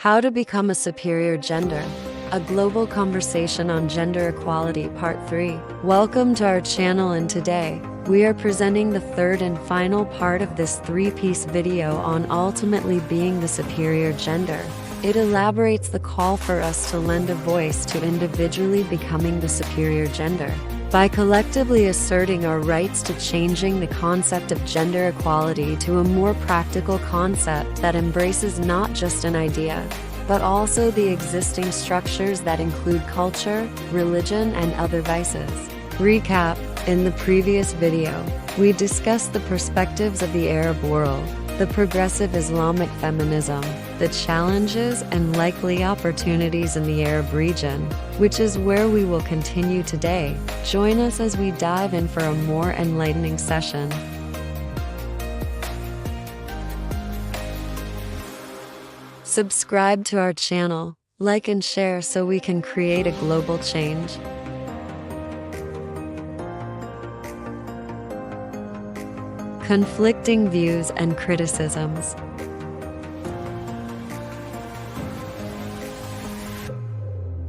How to Become a Superior Gender, a global conversation on gender equality, Part 3. Welcome to our channel, and today, we are presenting the third and final part of this three-piece video on ultimately being the superior gender. It elaborates the call for us to lend a voice to individually becoming the superior gender. By collectively asserting our rights to changing the concept of gender equality to a more practical concept that embraces not just an idea, but also the existing structures that include culture, religion, and other vices. Recap: in the previous video, we discussed the perspectives of the Arab world, the progressive Islamic feminism, the challenges and likely opportunities in the Arab region, which is where we will continue today. Join us as we dive in for a more enlightening session. Subscribe to our channel, like and share so we can create a global change. Conflicting views and criticisms.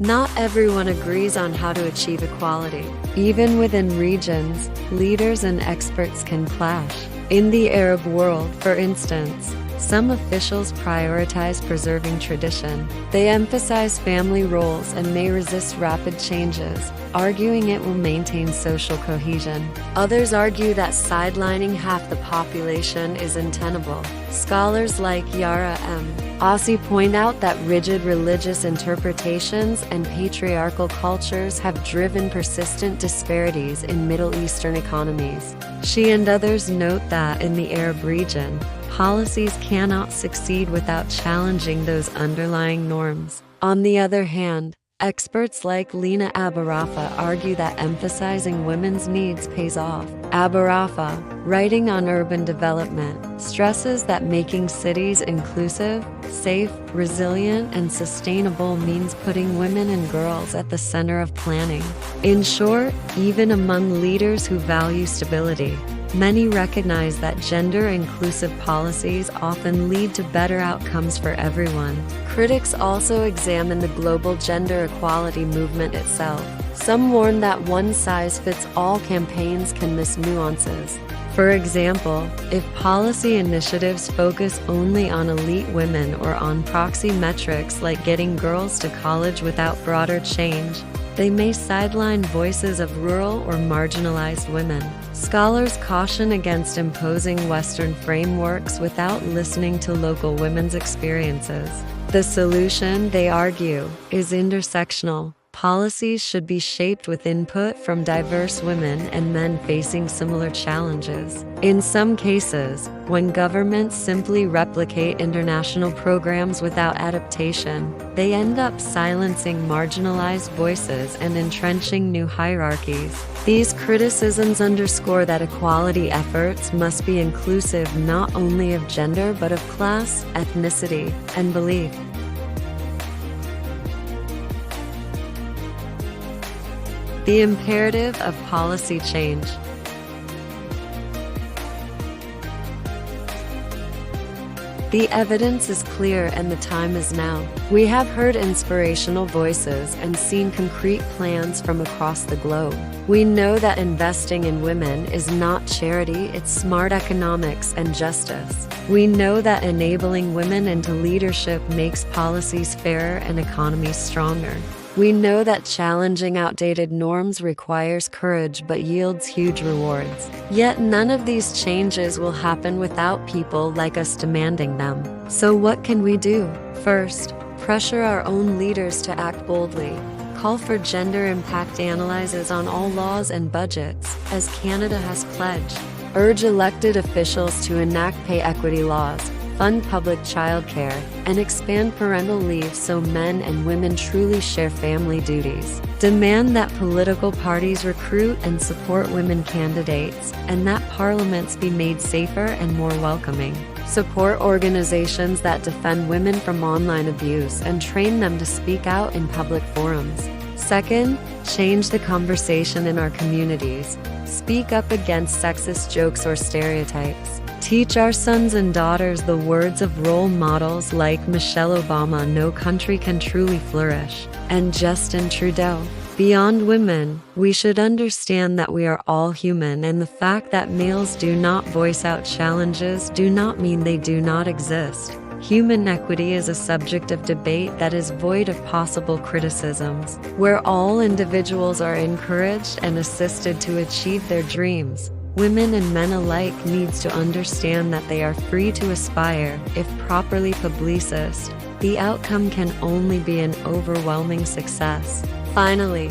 Not everyone agrees on how to achieve equality. Even within regions, leaders and experts can clash. In the Arab world, for instance, some officials prioritize preserving tradition. They emphasize family roles and may resist rapid changes, arguing it will maintain social cohesion. Others argue that sidelining half the population is untenable. Scholars like Yara M. Ossi point out that rigid religious interpretations and patriarchal cultures have driven persistent disparities in Middle Eastern economies. She and others note that in the Arab region, policies cannot succeed without challenging those underlying norms. On the other hand, experts like Lina Abarafa argue that emphasizing women's needs pays off. Abarafa, writing on urban development, stresses that making cities inclusive, safe, resilient, and sustainable means putting women and girls at the center of planning. In short, even among leaders who value stability, many recognize that gender-inclusive policies often lead to better outcomes for everyone. Critics also examine the global gender equality movement itself. Some warn that one-size-fits-all campaigns can miss nuances. For example, if policy initiatives focus only on elite women or on proxy metrics like getting girls to college without broader change, they may sideline voices of rural or marginalized women. Scholars caution against imposing Western frameworks without listening to local women's experiences. The solution, they argue, is intersectional. Policies should be shaped with input from diverse women and men facing similar challenges. In some cases, when governments simply replicate international programs without adaptation, they end up silencing marginalized voices and entrenching new hierarchies. These criticisms underscore that equality efforts must be inclusive not only of gender but of class, ethnicity, and belief. The imperative of policy change. The evidence is clear and the time is now. We have heard inspirational voices and seen concrete plans from across the globe. We know that investing in women is not charity, it's smart economics and justice. We know that enabling women into leadership makes policies fairer and economies stronger. We know that challenging outdated norms requires courage but yields huge rewards. Yet none of these changes will happen without people like us demanding them. So what can we do? First, pressure our own leaders to act boldly. Call for gender impact analyses on all laws and budgets, as Canada has pledged. Urge elected officials to enact pay equity laws, fund public childcare, and expand parental leave so men and women truly share family duties. Demand that political parties recruit and support women candidates, and that parliaments be made safer and more welcoming. Support organizations that defend women from online abuse and train them to speak out in public forums. Second, change the conversation in our communities. Speak up against sexist jokes or stereotypes. Teach our sons and daughters the words of role models like Michelle Obama, "No country can truly flourish," and Justin Trudeau. Beyond women, we should understand that we are all human, and the fact that males do not voice out challenges do not mean they do not exist. Human equity is a subject of debate that is void of possible criticisms, where all individuals are encouraged and assisted to achieve their dreams. Women and men alike needs to understand that they are free to aspire. If properly publicized, the outcome can only be an overwhelming success. Finally,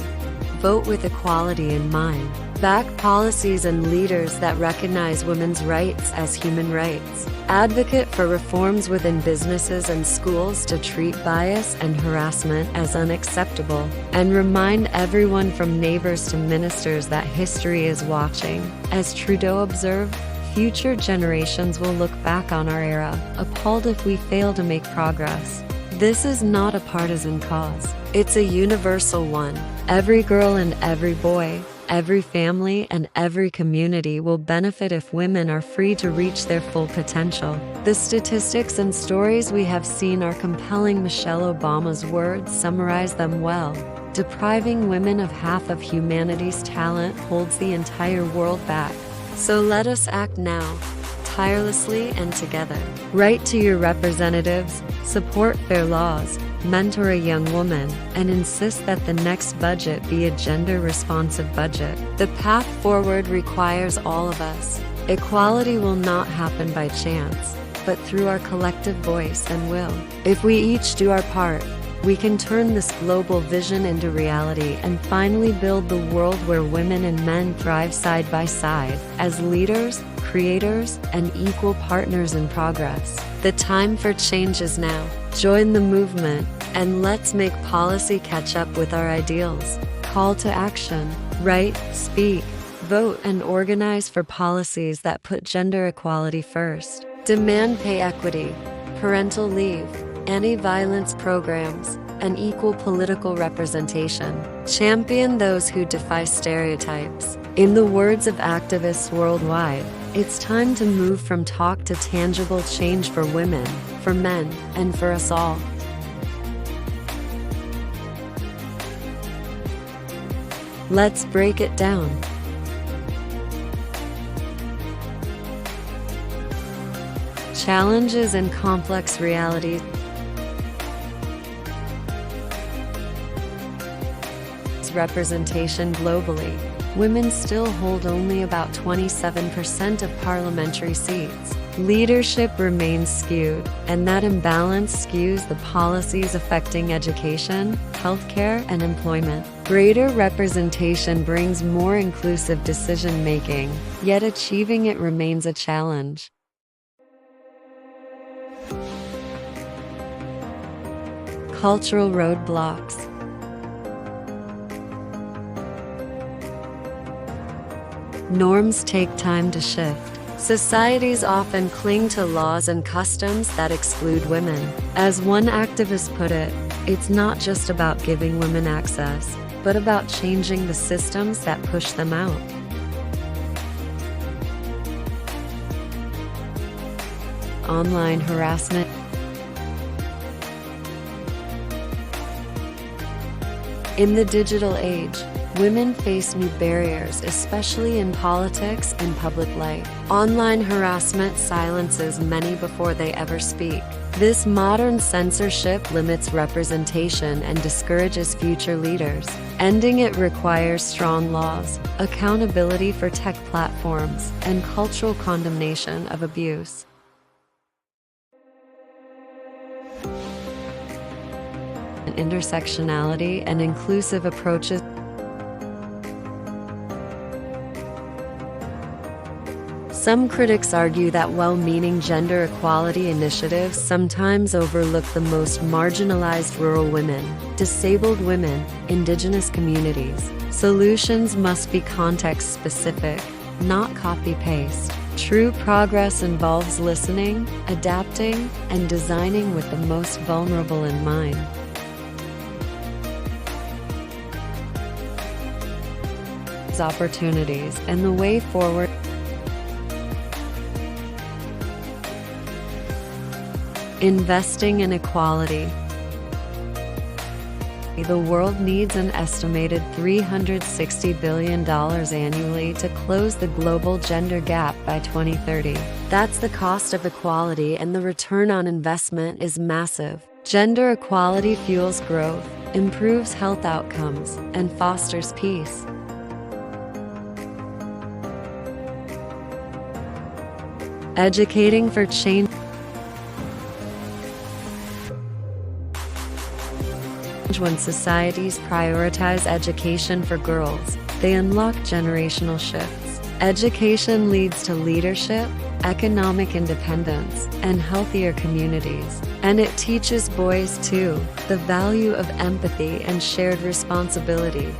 vote with equality in mind. Back policies and leaders that recognize women's rights as human rights. Advocate for reforms within businesses and schools to treat bias and harassment as unacceptable. And remind everyone from neighbors to ministers that history is watching. As Trudeau observed, future generations will look back on our era, appalled if we fail to make progress. This is not a partisan cause. It's a universal one. Every girl and every boy, every family and every community will benefit if women are free to reach their full potential. The statistics and stories we have seen are compelling. Michelle Obama's words summarize them well. Depriving women of half of humanity's talent holds the entire world back. So let us act now, tirelessly and together. Write to your representatives, support fair laws, mentor a young woman, and insist that the next budget be a gender-responsive budget. The path forward requires all of us. Equality will not happen by chance, but through our collective voice and will. If we each do our part, we can turn this global vision into reality and finally build the world where women and men thrive side by side as leaders, creators, and equal partners in progress. The time for change is now. Join the movement, and let's make policy catch up with our ideals. Call to action. Write, speak, vote, and organize for policies that put gender equality first. Demand pay equity, parental leave, anti-violence programs, and equal political representation. Champion those who defy stereotypes. In the words of activists worldwide, it's time to move from talk to tangible change for women, for men, and for us all. Let's break it down. Challenges and complex realities. Representation globally. Women still hold only about 27% of parliamentary seats. Leadership remains skewed, and that imbalance skews the policies affecting education, healthcare, and employment. Greater representation brings more inclusive decision-making, yet achieving it remains a challenge. Cultural roadblocks. Norms take time to shift. Societies often cling to laws and customs that exclude women. As one activist put it, it's not just about giving women access, but about changing the systems that push them out. Online harassment. In the digital age, women face new barriers, especially in politics and public life. Online harassment silences many before they ever speak. This modern censorship limits representation and discourages future leaders. Ending it requires strong laws, accountability for tech platforms, and cultural condemnation of abuse. Intersectionality and inclusive approaches. Some critics argue that well-meaning gender equality initiatives sometimes overlook the most marginalized rural women, disabled women, indigenous communities. Solutions must be context-specific, not copy-paste. True progress involves listening, adapting, and designing with the most vulnerable in mind. Opportunities and the way forward. Investing in equality. The world needs an estimated $360 billion annually to close the global gender gap by 2030. That's the cost of equality, and the return on investment is massive. Gender equality fuels growth, improves health outcomes, and fosters peace. Educating for change. When societies prioritize education for girls, they unlock generational shifts. Education leads to leadership, economic independence, and healthier communities. And it teaches boys, too, the value of empathy and shared responsibility.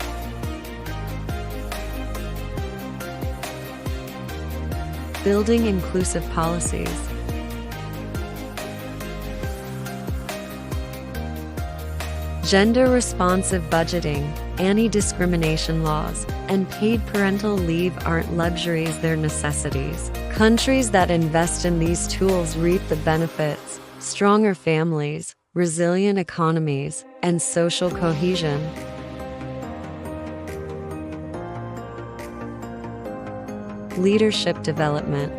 Building inclusive policies. Gender-responsive budgeting, anti-discrimination laws, and paid parental leave aren't luxuries, they're necessities. Countries that invest in these tools reap the benefits: stronger families, resilient economies, and social cohesion. Leadership development.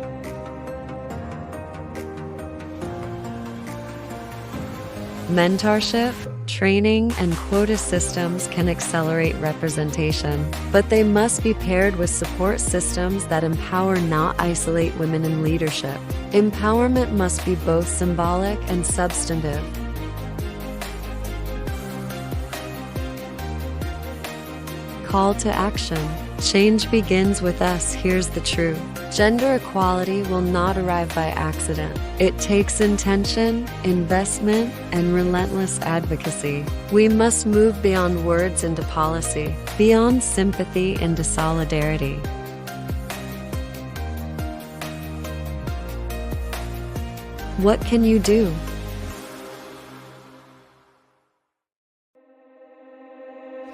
Mentorship, training, and quota systems can accelerate representation, but they must be paired with support systems that empower, not isolate, women in leadership. Empowerment must be both symbolic and substantive. Call to action. Change begins with us. Here's the truth. Gender equality will not arrive by accident. It takes intention, investment, and relentless advocacy. We must move beyond words into policy, beyond sympathy into solidarity. What can you do?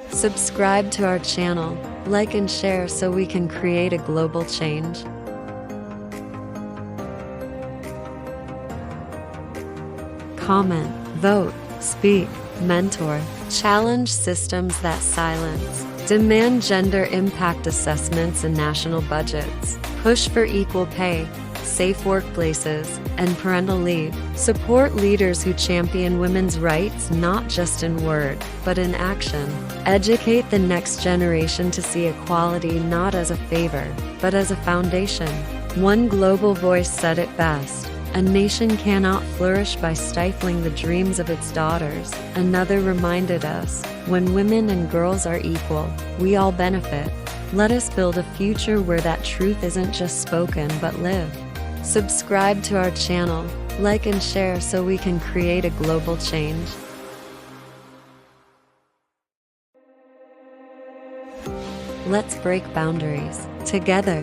Subscribe to our channel, like and share so we can create a global change. Comment, vote, speak, mentor, challenge systems that silence. Demand gender impact assessments in national budgets. Push for equal pay, safe workplaces, and parental leave. Support leaders who champion women's rights not just in word, but in action. Educate the next generation to see equality not as a favor, but as a foundation. One global voice said it best: a nation cannot flourish by stifling the dreams of its daughters. Another reminded us, when women and girls are equal, we all benefit. Let us build a future where that truth isn't just spoken but lived. Subscribe to our channel, like and share so we can create a global change. Let's break boundaries together.